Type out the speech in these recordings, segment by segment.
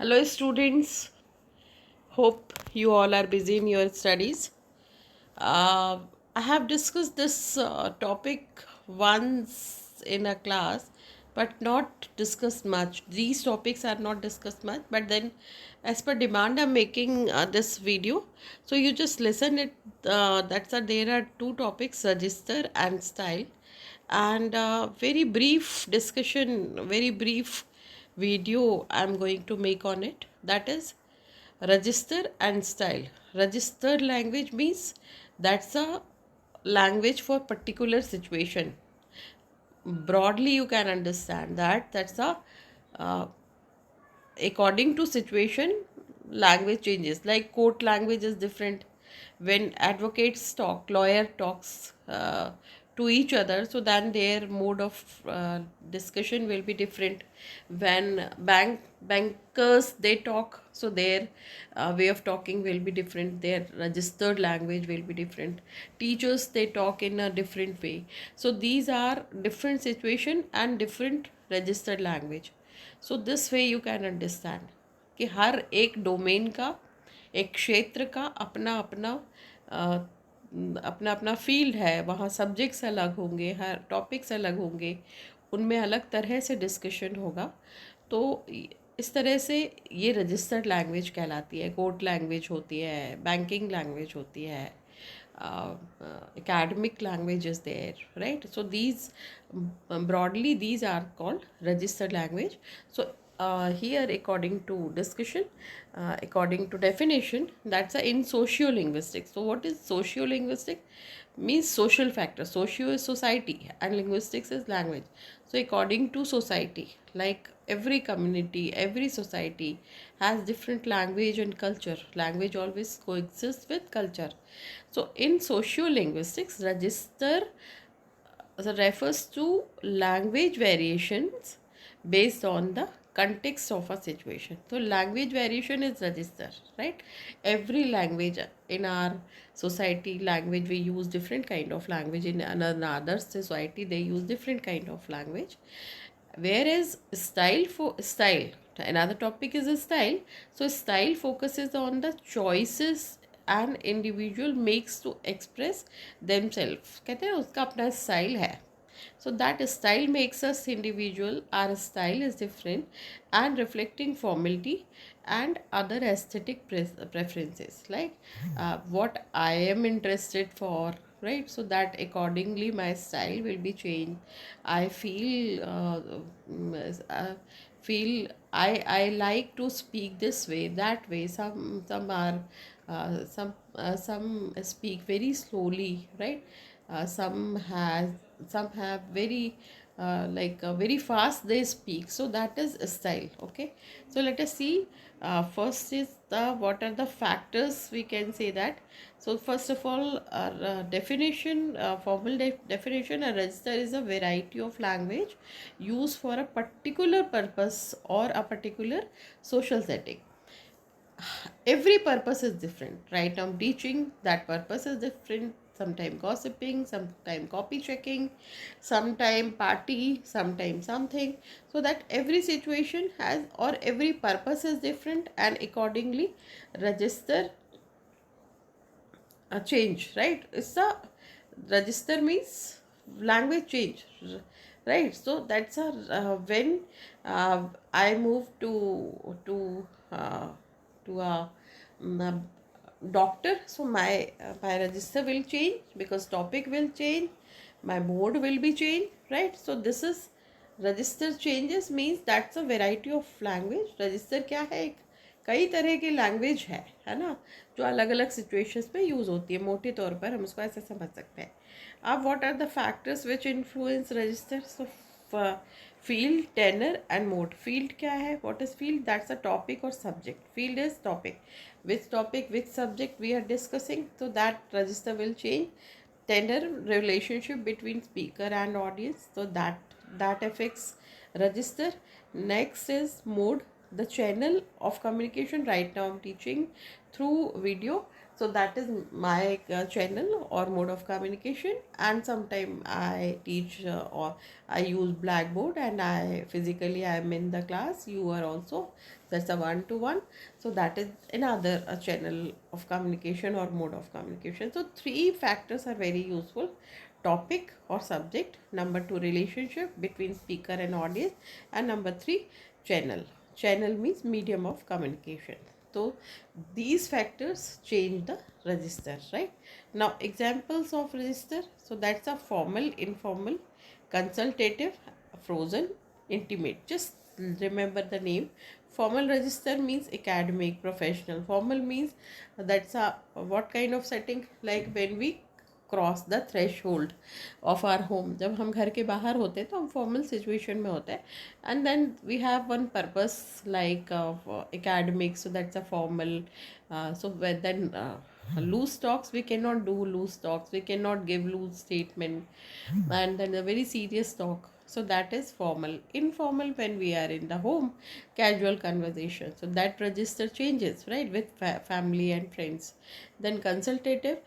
Hello, students. Hope you all are busy in your studies. Uh, I have discussed this topic once in a class, but not discussed much. These topics are not discussed much, but then, as per demand, I'm making this video. So you just listen it. There are two topics: register and style, and very brief discussion, very brief video I'm going to make on it. That is register and style. Registered language means that's a language for particular situation. Broadly you can understand that that's a uh, according to situation language changes. Like court language is different when advocates talk, lawyer talks to each other, so then their mode of discussion will be different. When bankers they talk, so their way of talking will be different, their registered language will be different. Teachers they talk in a different way. So these are different situation and different registered language. So this way you can understand कि हर एक domain का, एक क्षेत्र का अपना अपना अपना अपना फील्ड है, वहाँ सब्जेक्ट्स अलग होंगे, हर टॉपिक्स अलग होंगे, उनमें अलग तरह से डिस्कशन होगा. तो इस तरह से ये रजिस्टर्ड लैंग्वेज कहलाती है. कोर्ट लैंग्वेज होती है, बैंकिंग लैंग्वेज होती है, academic language is there, right? So these broadly these are called registered language. So here according to discussion, according to definition, that's a in sociolinguistics. So what is sociolinguistic? Means social factor. Socio is society and linguistics is language. So according to society, like every community, every society has different language and culture. Language always coexists with culture. So in sociolinguistics, register refers to language variations based on the context of a situation. So language variation is register, right? Every language in our society, language we use different kind of language. In another society they use different kind of language. Whereas style, for style, another topic is a style. So style focuses on the choices an individual makes to express themselves. कहते हैं उसका अपना style है. So that style makes us individual. Our style is different and reflecting formality and other aesthetic preferences, like what I am interested for, right? So that accordingly my style will be changed. I feel feel I like to speak this way, that way. Some are some speak very slowly, right? Some have very very fast they speak. So that is a style. Okay, so let us see. First is the what are the factors we can say that. So first of all, definition, formal definition: a register is a variety of language used for a particular purpose or a particular social setting. Every purpose is different. Right now teaching, that purpose is different. Sometime gossiping, sometime copy checking, sometime party, sometime something. So that every situation has, or every purpose is different, and accordingly register a change, right? It's a register means language change, right? So that's a when I move to a doctor, so my register will change because topic will change, my mode will be changed, right? So this is register changes means that's a variety of language. Register क्या है? एक कई तरह की language है ना, जो अलग अलग सिचुएशंस में यूज़ होती है. मोटे तौर पर हम उसको ऐसे समझ सकते हैं. अब what are the factors which influence register? So field, tenor and mode. Field क्या है? What is field? That's a topic और subject. Field is topic. Which topic, which subject we are discussing, so that register will change. Tenor, relationship between speaker and audience, so that affects register. Next is mode, the channel of communication. Right now I'm teaching through video, So that is my channel or mode of communication. And sometime I teach or I use Blackboard, and I am in the class. You are also, that's a one to one. So that is another channel of communication or mode of communication. So three factors are very useful: topic or subject, number two relationship between speaker and audience, and number three channel. Channel means medium of communication. So these factors change the register, right? Now examples of register: so that's a formal, informal, consultative, frozen, intimate. Just remember the name. Formal register means academic, professional. Formal means that's a what kind of setting, like when we cross the threshold of our home, जब हम घर के बाहर होते हैं तो हम formal situation में होते हैं. And then we have one purpose like academic, so that's a formal. So then loose talks, we cannot do loose talks, we cannot give loose statement. And then a very serious talk, so that is formal. Informal, when we are in the home, casual conversation, so that register changes, right, with family and friends. Then consultative,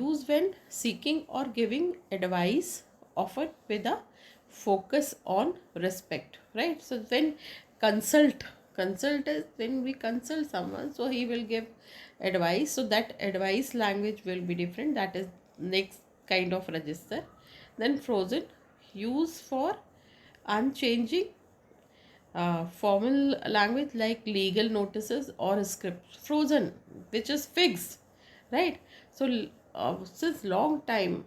used when seeking or giving advice, often with a focus on respect, right? So when consult is when we consult someone, so he will give advice, so that advice language will be different. That is next kind of register. Then frozen, use for unchanging formal language like legal notices or script. Frozen, which is fixed, right? So since long time,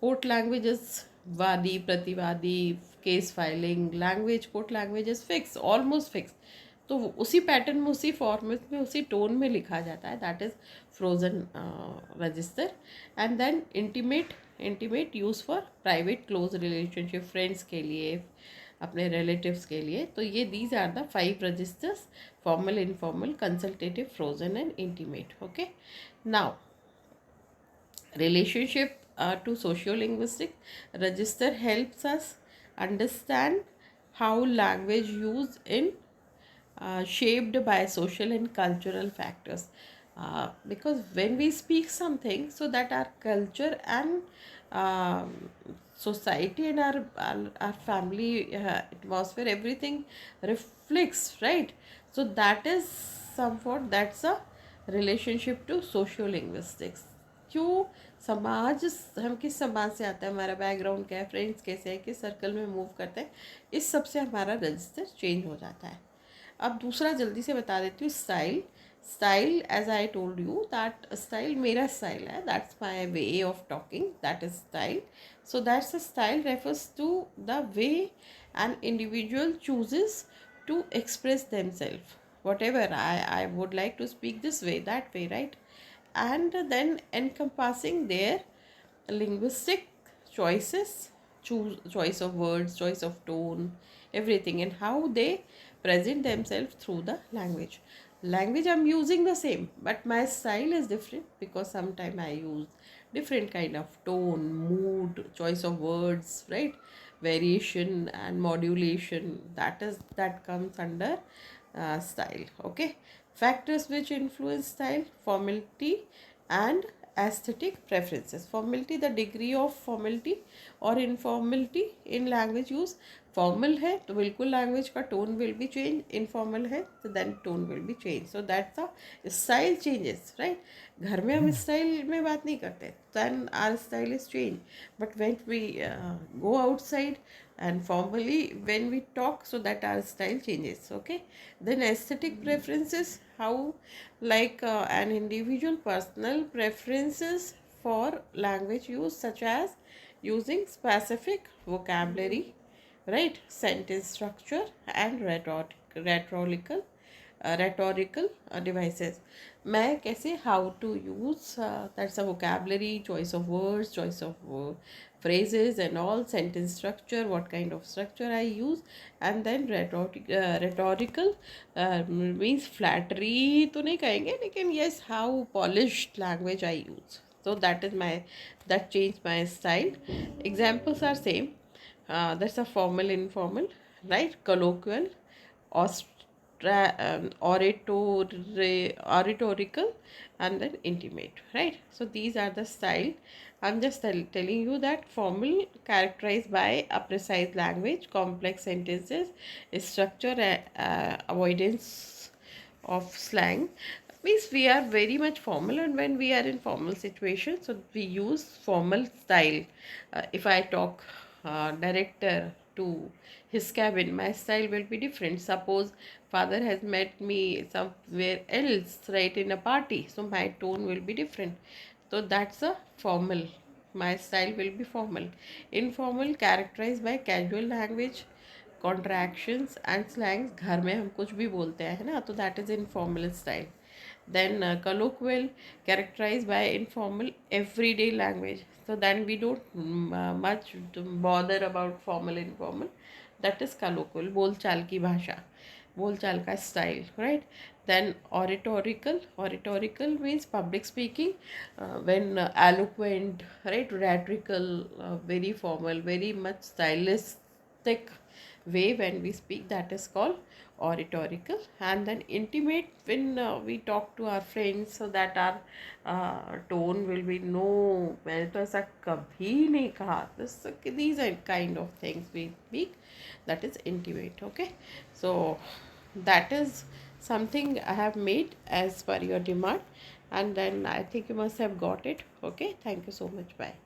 court language is vadi, prativadi, case filing language. Court language is fixed, almost fixed. तो उसी pattern में, उसी format में, उसी tone में लिखा जाता है. That is frozen register. And then intimate use for private close relationship, friends के लिए, अपने रिलेटिव्स के लिए. तो ये these are the 5 registers: formal, informal, consultative, frozen and intimate. Okay. Now relationship to sociolinguistic register helps us understand how language used in shaped by social and cultural factors. Because when we speak something, so that our culture and society and our family atmosphere, everything reflects, right? So that is somewhat, that's a relationship to sociolinguistics. क्यों? समाज, हम किस समाज से आते हैं, हमारा background क्या है, फ्रेंड्स कैसे हैं, किस सर्कल में मूव करते हैं, इस सब से हमारा रजिस्टर चेंज हो जाता है. अब दूसरा जल्दी से बता देती हूँ, style. Style, as I told you that style मेरा स्टाइल है, that's my way of talking, that is style. So that's a style refers to the way an individual chooses to express themselves. whatever I would like to speak this way, that way, right? And then encompassing their linguistic choices, choice of words, choice of tone, everything, and how they present themselves through the language. Language I'm using the same, but my style is different because sometimes I use different kind of tone, mood, choice of words, right? Variation and modulation, that comes under style. Okay. Factors which influence style: formality and aesthetic preferences. Formality, the degree of formality और informality in language use. Formal है तो बिल्कुल language का tone will be change, informal है तो then tone will be change. So that's the style changes, right? घर में हम स्टाइल में बात नहीं करते, then our style is change. But when we go outside and formally when we talk, so that our style changes. Okay. Then aesthetic preferences, how like an individual personal preferences for language use, such as using specific vocabulary, right, sentence structure and rhetorical devices. मैं कैसे, how to use, that's a vocabulary, choice of words, choice of phrases and all, sentence structure, what kind of structure I use. And then rhetorical means flattery तो नहीं कहेंगे, लेकिन yes, how polished language I use. So that changed my style. Examples are same. That's a formal, informal, right? Colloquial, oratorical, and then intimate, right? So these are the style. I'm just telling you that formal characterized by a precise language, complex sentences, structure, avoidance of slang, means we are very much formal, and when we are in formal situations, so we use formal style. If I talk director to his cabin, my style will be different. Suppose father has met me somewhere else, right, in a party, so my tone will be different. So that's a formal. My style will be formal. Informal characterized by casual language, contractions and slangs, घर में हम कुछ भी बोलते हैं, है ना, तो that is informal style. Then colloquial, characterized by informal everyday language. So then we don't much bother about formal informal. That is colloquial, बोलचाल की भाषा, बोलचाल का style, right? Then oratorical means public speaking, when eloquent, right, rhetorical, very formal, very much stylistic way when we speak, that is called oratorical. And then intimate, when we talk to our friends, so that our tone will be, no, मैंने तो ऐसा कभी नहीं कहा. These are kind of things we speak, that is intimate. Okay, so that is something I have made as per your demand, and then I think you must have got it. Okay, thank you so much. Bye.